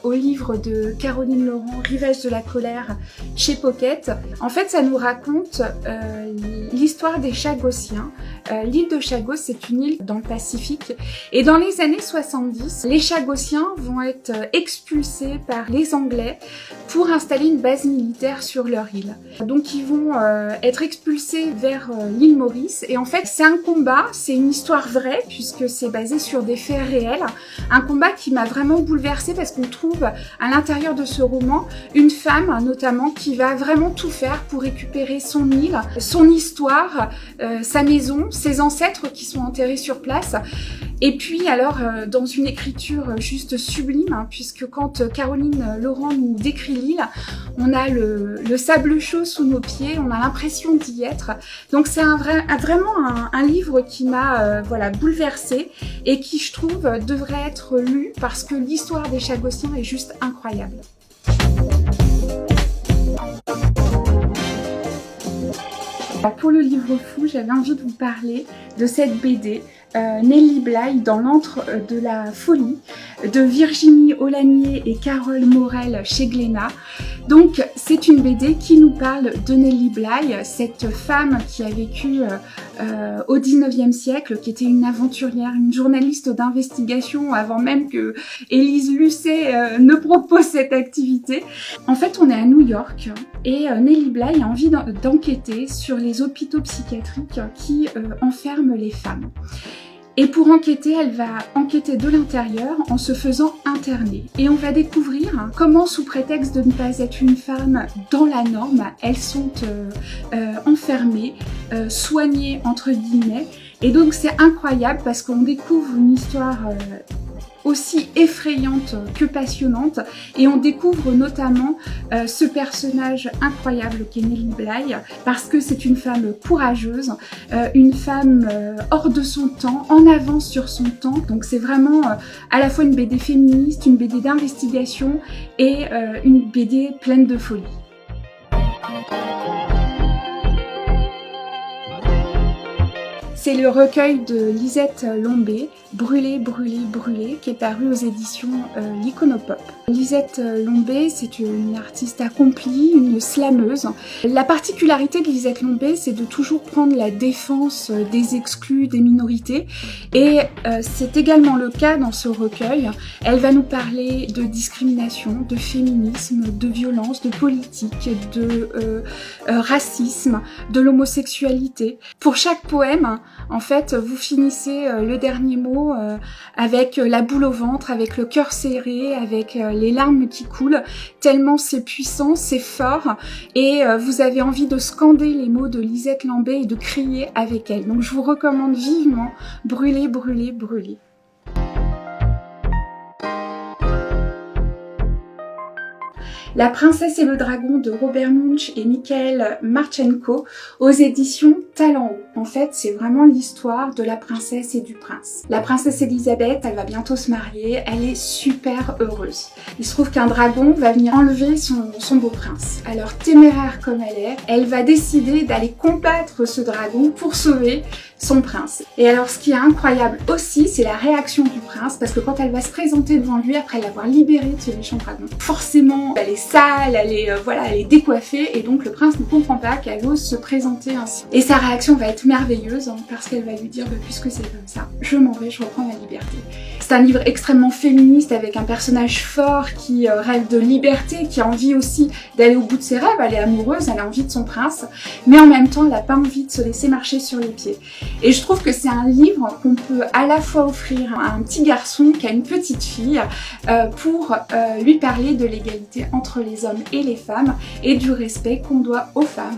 au livre de Caroline Laurent, Rivage de la colère, chez Pocket. En fait, ça nous raconte l'histoire des Chagossiens. L'île de Chagos, c'est une île dans le Pacifique. Et dans les années 70, les Chagossiens vont être expulsés par les Anglais pour installer une base militaire sur leur île. Donc ils vont être expulsés vers l'île Maurice. Et en fait, c'est un combat, c'est une histoire vraie, puisque c'est basé sur des faits réels. Un combat qui m'a vraiment bouleversée parce qu'on trouve à l'intérieur de ce roman une femme, notamment, qui va vraiment tout faire pour récupérer son île, son histoire, sa maison, ses ancêtres qui sont enterrés sur place. Et puis alors, dans une écriture juste sublime, hein, puisque quand Caroline Laurent nous décrit l'île, on a le sable chaud sous nos pieds, on a l'impression d'y être. Donc c'est vraiment un livre qui m'a voilà, bouleversée et qui, je trouve, devrait être lu parce que l'histoire des Chagossiens est juste incroyable. Pour le livre fou, j'avais envie de vous parler de cette BD, Nelly Bly dans l'antre de la folie, de Virginie Aulagnier et Carole Morel chez Glénat. Donc c'est une BD qui nous parle de Nelly Bly, cette femme qui a vécu au 19e siècle, qui était une aventurière, une journaliste d'investigation avant même que Élise Lucet ne propose cette activité. En fait, on est à New York et Nelly Bly a envie d'enquêter sur les hôpitaux psychiatriques qui enferment les femmes. Et pour enquêter, elle va enquêter de l'intérieur en se faisant interner. Et on va découvrir comment, sous prétexte de ne pas être une femme dans la norme, elles sont enfermées, soignées entre guillemets. Et donc c'est incroyable parce qu'on découvre une histoire aussi effrayante que passionnante, et on découvre notamment ce personnage incroyable qu'est Nelly Bly, parce que c'est une femme courageuse, une femme hors de son temps, en avance sur son temps. Donc c'est vraiment à la fois une BD féministe, une BD d'investigation et une BD pleine de folie. C'est le recueil de Lisette Lombé, Brûler, brûler, brûler, qui est paru aux éditions l'Iconopop. Lisette Lombé, c'est une artiste accomplie, une slameuse. La particularité de Lisette Lombé, c'est de toujours prendre la défense des exclus, des minorités. Et c'est également le cas dans ce recueil. Elle va nous parler de discrimination, de féminisme, de violence, de politique, de racisme, de l'homosexualité. Pour chaque poème, en fait, vous finissez le dernier mot avec la boule au ventre, avec le cœur serré, avec les larmes qui coulent, tellement c'est puissant, c'est fort, et vous avez envie de scander les mots de Lisette Lombé et de crier avec elle. Donc je vous recommande vivement Brûler, brûler, brûler. La princesse et le dragon de Robert Munch et Michael Marchenko aux éditions Talent Haut. En fait, c'est vraiment l'histoire de la princesse et du prince. La princesse Elisabeth, elle va bientôt se marier, elle est super heureuse. Il se trouve qu'un dragon va venir enlever son beau prince. Alors téméraire comme elle va décider d'aller combattre ce dragon pour sauver son prince. Et alors ce qui est incroyable aussi, c'est la réaction du prince, parce que quand elle va se présenter devant lui après l'avoir libéré de ce méchant dragon, forcément elle est sale, elle est décoiffée, et donc le prince ne comprend pas qu'elle ose se présenter ainsi. Et sa réaction va être merveilleuse, hein, parce qu'elle va lui dire puisque c'est comme ça, je m'en vais, je reprends ma liberté. C'est un livre extrêmement féministe avec un personnage fort qui rêve de liberté, qui a envie aussi d'aller au bout de ses rêves. Elle est amoureuse, elle a envie de son prince, mais en même temps elle n'a pas envie de se laisser marcher sur les pieds. Et je trouve que c'est un livre qu'on peut à la fois offrir à un petit garçon qui a une petite fille pour lui parler de l'égalité entre les hommes et les femmes et du respect qu'on doit aux femmes.